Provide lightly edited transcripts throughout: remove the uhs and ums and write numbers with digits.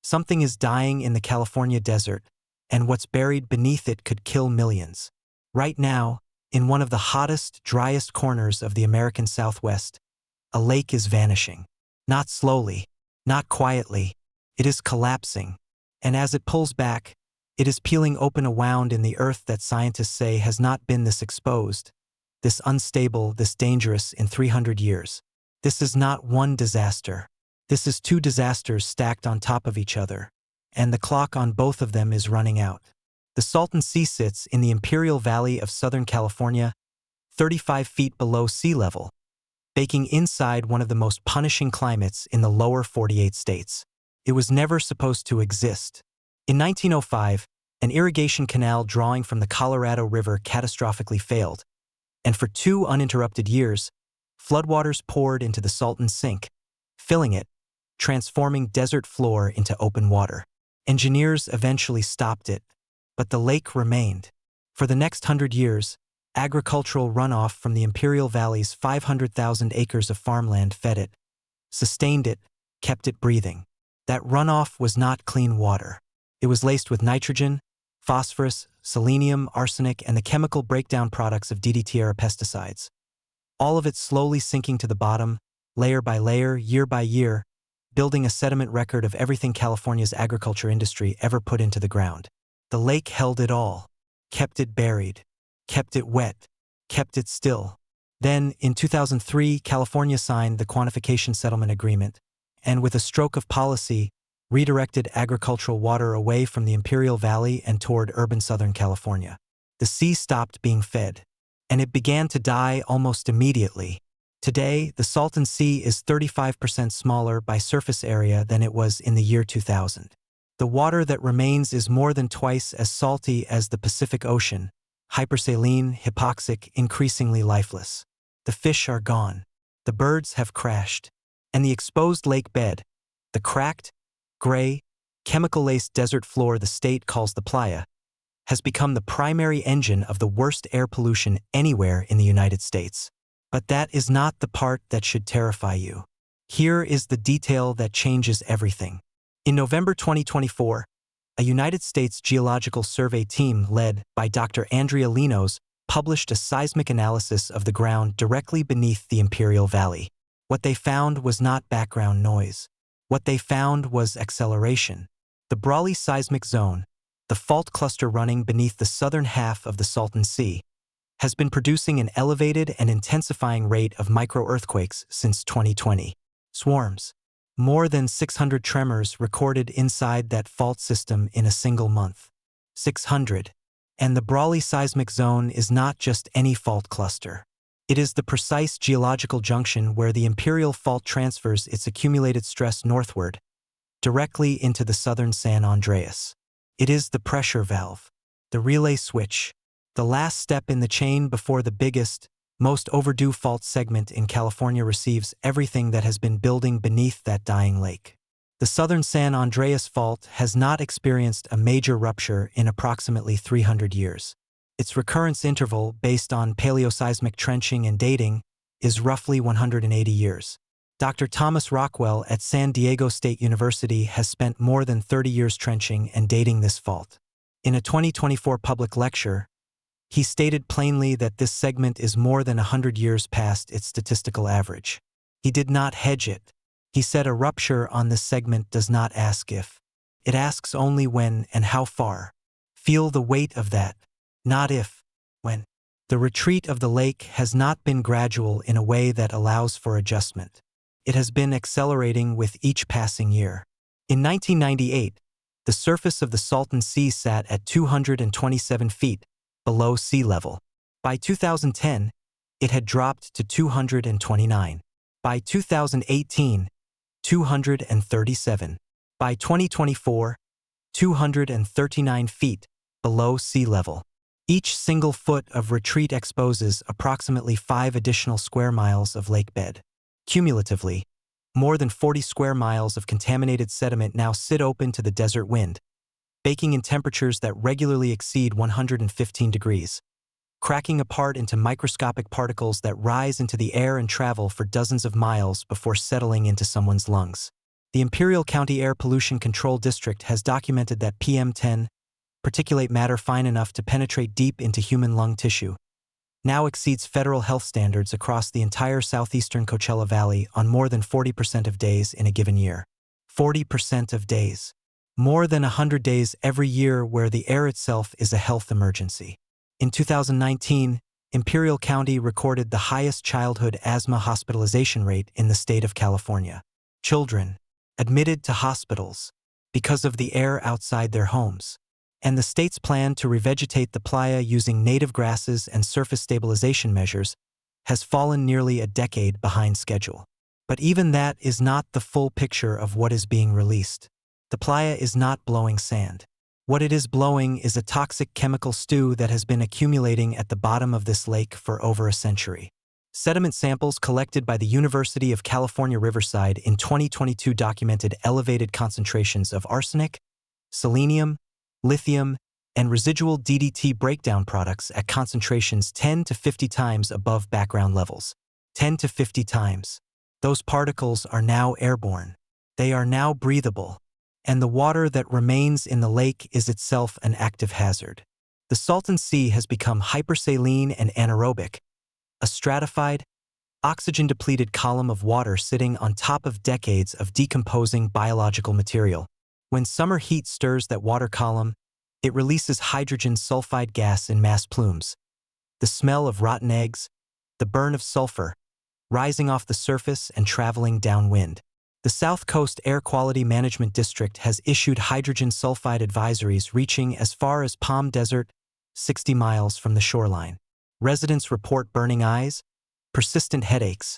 Something is dying in the California desert, and what's buried beneath it could kill millions. Right now, in one of the hottest, driest corners of the American Southwest, a lake is vanishing. Not slowly, not quietly, it is collapsing. And as it pulls back, it is peeling open a wound in the earth that scientists say has not been this exposed, this unstable, this dangerous in 300 years. This is not one disaster. This is two disasters stacked on top of each other, and the clock on both of them is running out. The Salton Sea sits in the Imperial Valley of Southern California, 35 feet below sea level, baking inside one of the most punishing climates in the lower 48 states. It was never supposed to exist. In 1905, an irrigation canal drawing from the Colorado River catastrophically failed, and for 2 uninterrupted years, floodwaters poured into the Salton Sink, filling it, transforming desert floor into open water. Engineers eventually stopped it, but the lake remained. For the next 100 years, agricultural runoff from the Imperial Valley's 500,000 acres of farmland fed it, sustained it, kept it breathing. That runoff was not clean water. It was laced with nitrogen, phosphorus, selenium, arsenic, and the chemical breakdown products of DDT-era pesticides. All of it slowly sinking to the bottom, layer by layer, year by year, building a sediment record of everything California's agriculture industry ever put into the ground. The lake held it all, kept it buried, kept it wet, kept it still. Then, in 2003, California signed the Quantification Settlement Agreement, and with a stroke of policy, redirected agricultural water away from the Imperial Valley and toward urban Southern California. The sea stopped being fed, and it began to die almost immediately. Today, the Salton Sea is 35% smaller by surface area than it was in the year 2000. The water that remains is more than twice as salty as the Pacific Ocean, hypersaline, hypoxic, increasingly lifeless. The fish are gone. The birds have crashed. And the exposed lake bed, the cracked, gray, chemical-laced desert floor the state calls the playa, has become the primary engine of the worst air pollution anywhere in the United States. But that is not the part that should terrify you. Here is the detail that changes everything. In November 2024, a United States Geological Survey team led by Dr. Andrea Linos published a seismic analysis of the ground directly beneath the Imperial Valley. What they found was not background noise. What they found was acceleration. The Brawley Seismic Zone, the fault cluster running beneath the southern half of the Salton Sea, has been producing an elevated and intensifying rate of micro-earthquakes since 2020. Swarms. More than 600 tremors recorded inside that fault system in a single month. 600. And the Brawley Seismic Zone is not just any fault cluster. It is the precise geological junction where the Imperial Fault transfers its accumulated stress northward, directly into the southern San Andreas. It is the pressure valve, the relay switch, the last step in the chain before the biggest, most overdue fault segment in California receives everything that has been building beneath that dying lake. The southern San Andreas Fault has not experienced a major rupture in approximately 300 years. Its recurrence interval, based on paleoseismic trenching and dating, is roughly 180 years. Dr. Thomas Rockwell at San Diego State University has spent more than 30 years trenching and dating this fault. In a 2024 public lecture, he stated plainly that this segment is more than 100 years past its statistical average. He did not hedge it. He said a rupture on this segment does not ask if. It asks only when and how far. Feel the weight of that. Not if, when. The retreat of the lake has not been gradual in a way that allows for adjustment. It has been accelerating with each passing year. In 1998, the surface of the Salton Sea sat at 227 feet below sea level. By 2010, it had dropped to 229. By 2018, 237. By 2024, 239 feet below sea level. Each single foot of retreat exposes approximately 5 additional square miles of lake bed. Cumulatively, more than 40 square miles of contaminated sediment now sit open to the desert wind, baking in temperatures that regularly exceed 115 degrees, cracking apart into microscopic particles that rise into the air and travel for dozens of miles before settling into someone's lungs. The Imperial County Air Pollution Control District has documented that PM10, particulate matter fine enough to penetrate deep into human lung tissue, now exceeds federal health standards across the entire southeastern Coachella Valley on more than 40% of days in a given year. 40% of days. More than 100 days every year where the air itself is a health emergency. In 2019, Imperial County recorded the highest childhood asthma hospitalization rate in the state of California. Children admitted to hospitals because of the air outside their homes. And the state's plan to revegetate the playa using native grasses and surface stabilization measures has fallen nearly a decade behind schedule. But even that is not the full picture of what is being released. The playa is not blowing sand. What it is blowing is a toxic chemical stew that has been accumulating at the bottom of this lake for over a century. Sediment samples collected by the University of California Riverside in 2022 documented elevated concentrations of arsenic, selenium, lithium, and residual DDT breakdown products at concentrations 10 to 50 times above background levels. 10 to 50 times. Those particles are now airborne. They are now breathable. And the water that remains in the lake is itself an active hazard. The Salton Sea has become hypersaline and anaerobic, a stratified, oxygen-depleted column of water sitting on top of decades of decomposing biological material. When summer heat stirs that water column, it releases hydrogen sulfide gas in mass plumes. The smell of rotten eggs, the burn of sulfur, rising off the surface and traveling downwind. The South Coast Air Quality Management District has issued hydrogen sulfide advisories reaching as far as Palm Desert, 60 miles from the shoreline. Residents report burning eyes, persistent headaches,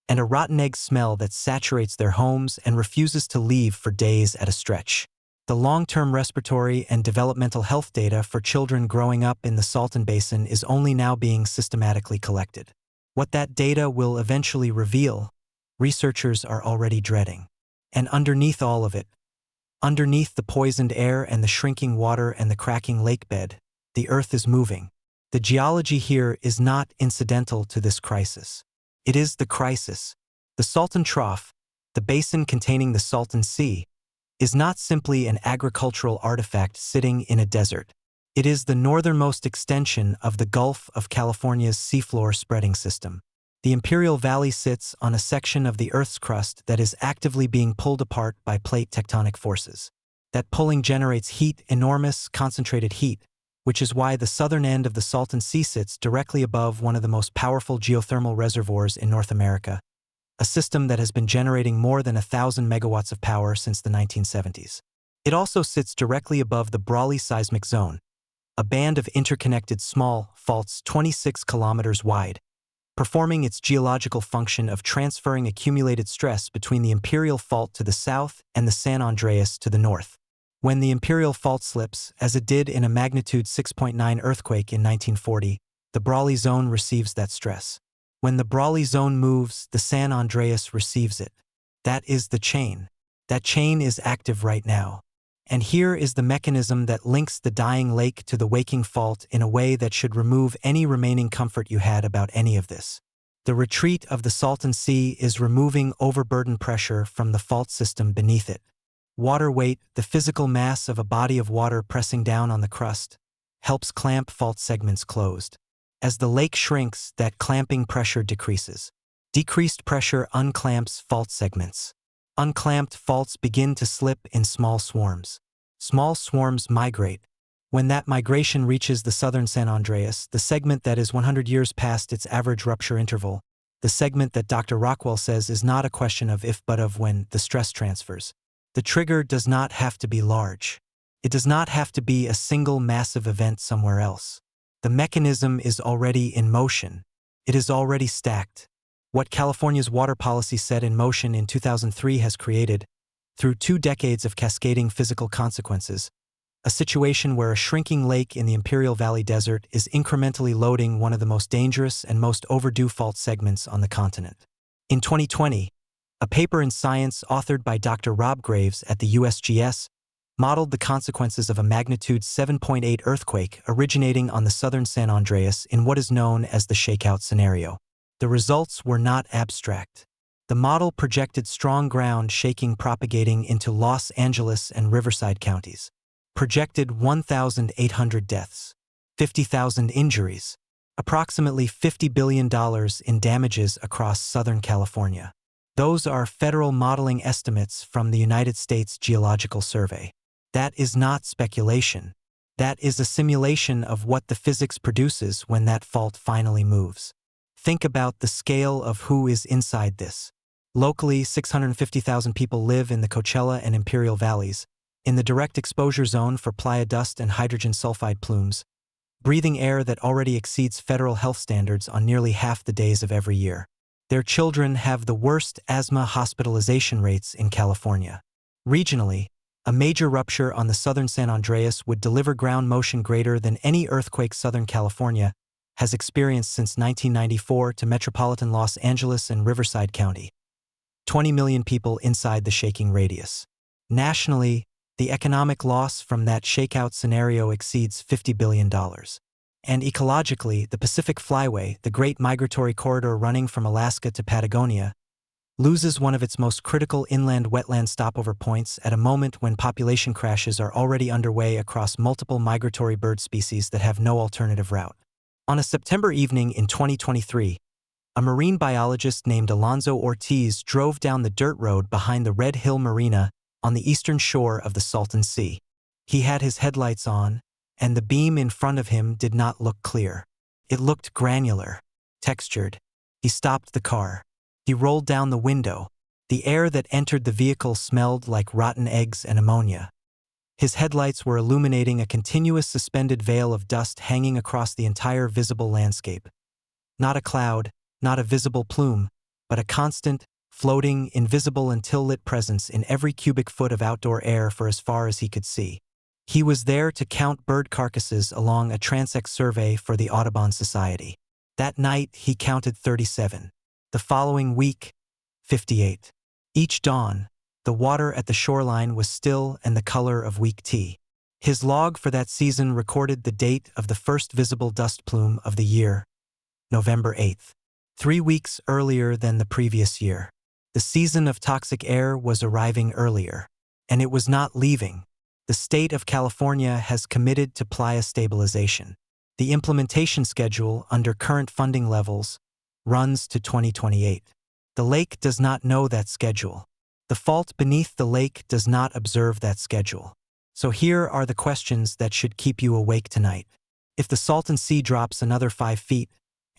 and a rotten egg smell that saturates their homes and refuses to leave for days at a stretch. The long-term respiratory and developmental health data for children growing up in the Salton Basin is only now being systematically collected. What that data will eventually reveal, researchers are already dreading. And underneath all of it, underneath the poisoned air and the shrinking water and the cracking lake bed, the earth is moving. The geology here is not incidental to this crisis. It is the crisis. The Salton Trough, the basin containing the Salton Sea, is not simply an agricultural artifact sitting in a desert. It is the northernmost extension of the Gulf of California's seafloor spreading system. The Imperial Valley sits on a section of the Earth's crust that is actively being pulled apart by plate tectonic forces. That pulling generates heat, enormous, concentrated heat, which is why the southern end of the Salton Sea sits directly above one of the most powerful geothermal reservoirs in North America, a system that has been generating more than 1,000 megawatts of power since the 1970s. It also sits directly above the Brawley Seismic Zone, a band of interconnected small faults 26 kilometers wide, performing its geological function of transferring accumulated stress between the Imperial Fault to the south and the San Andreas to the north. When the Imperial Fault slips, as it did in a magnitude 6.9 earthquake in 1940, the Brawley Zone receives that stress. When the Brawley Zone moves, the San Andreas receives it. That is the chain. That chain is active right now. And here is the mechanism that links the dying lake to the waking fault in a way that should remove any remaining comfort you had about any of this. The retreat of the Salton Sea is removing overburden pressure from the fault system beneath it. Water weight, the physical mass of a body of water pressing down on the crust, helps clamp fault segments closed. As the lake shrinks, that clamping pressure decreases. Decreased pressure unclamps fault segments. Unclamped faults begin to slip in small swarms. Small swarms migrate. When that migration reaches the southern San Andreas, the segment that is 100 years past its average rupture interval, the segment that Dr. Rockwell says is not a question of if but of when the stress transfers. The trigger does not have to be large. It does not have to be a single massive event somewhere else. The mechanism is already in motion. It is already stacked. What California's water policy set in motion in 2003 has created, through 2 decades of cascading physical consequences, a situation where a shrinking lake in the Imperial Valley Desert is incrementally loading one of the most dangerous and most overdue fault segments on the continent. In 2020, a paper in Science authored by Dr. Rob Graves at the USGS modeled the consequences of a magnitude 7.8 earthquake originating on the southern San Andreas in what is known as the shakeout scenario. The results were not abstract. The model projected strong ground shaking propagating into Los Angeles and Riverside counties. Projected 1,800 deaths, 50,000 injuries, approximately $50 billion in damages across Southern California. Those are federal modeling estimates from the United States Geological Survey. That is not speculation. That is a simulation of what the physics produces when that fault finally moves. Think about the scale of who is inside this. Locally, 650,000 people live in the Coachella and Imperial Valleys, in the direct exposure zone for playa dust and hydrogen sulfide plumes, breathing air that already exceeds federal health standards on nearly half the days of every year. Their children have the worst asthma hospitalization rates in California. Regionally, a major rupture on the southern San Andreas would deliver ground motion greater than any earthquake Southern California has experienced since 1994 to metropolitan Los Angeles and Riverside County. 20 million people inside the shaking radius. Nationally, the economic loss from that shakeout scenario exceeds $50 billion. And ecologically, the Pacific Flyway, the great migratory corridor running from Alaska to Patagonia, loses one of its most critical inland wetland stopover points at a moment when population crashes are already underway across multiple migratory bird species that have no alternative route. On a September evening in 2023, a marine biologist named Alonso Ortiz drove down the dirt road behind the Red Hill Marina on the eastern shore of the Salton Sea. He had his headlights on, and the beam in front of him did not look clear. It looked granular, textured. He stopped the car. He rolled down the window. The air that entered the vehicle smelled like rotten eggs and ammonia. His headlights were illuminating a continuous suspended veil of dust hanging across the entire visible landscape. Not a cloud, not a visible plume, but a constant, floating, invisible until lit presence in every cubic foot of outdoor air for as far as he could see. He was there to count bird carcasses along a transect survey for the Audubon Society. That night, he counted 37. The following week, 58. Each dawn, the water at the shoreline was still and the color of weak tea. His log for that season recorded the date of the first visible dust plume of the year, November 8th. 3 weeks earlier than the previous year. The season of toxic air was arriving earlier, and it was not leaving. The state of California has committed to playa stabilization. The implementation schedule under current funding levels runs to 2028. The lake does not know that schedule. The fault beneath the lake does not observe that schedule. So here are the questions that should keep you awake tonight. If the Salton Sea drops another 5 feet,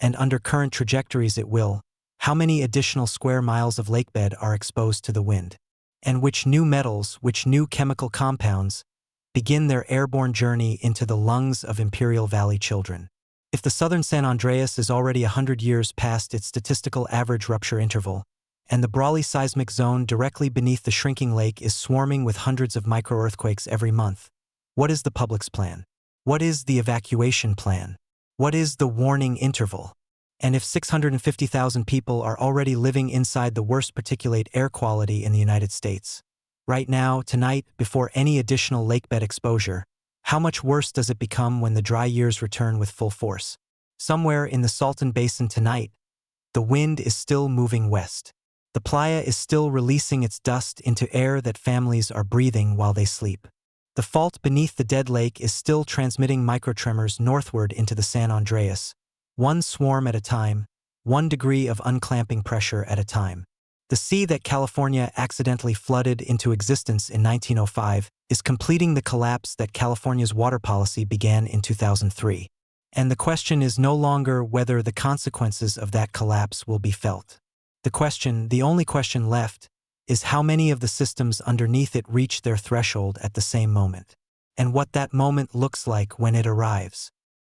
and under current trajectories it will, how many additional square miles of lakebed are exposed to the wind? And which new metals, which new chemical compounds, begin their airborne journey into the lungs of Imperial Valley children? If the southern San Andreas is already 100 years past its statistical average rupture interval, and the Brawley Seismic Zone directly beneath the shrinking lake is swarming with hundreds of microearthquakes every month, what is the public's plan? What is the evacuation plan? What is the warning interval? And if 650,000 people are already living inside the worst particulate air quality in the United States, right now, tonight, before any additional lakebed exposure, how much worse does it become when the dry years return with full force? Somewhere in the Salton Basin tonight, the wind is still moving west. The playa is still releasing its dust into air that families are breathing while they sleep. The fault beneath the dead lake is still transmitting microtremors northward into the San Andreas, one swarm at a time, 1 degree of unclamping pressure at a time. The sea that California accidentally flooded into existence in 1905 is completing the collapse that California's water policy began in 2003. And the question is no longer whether the consequences of that collapse will be felt. The only question left, is how many of the systems underneath it reach their threshold at the same moment, and what that moment looks like when it arrives.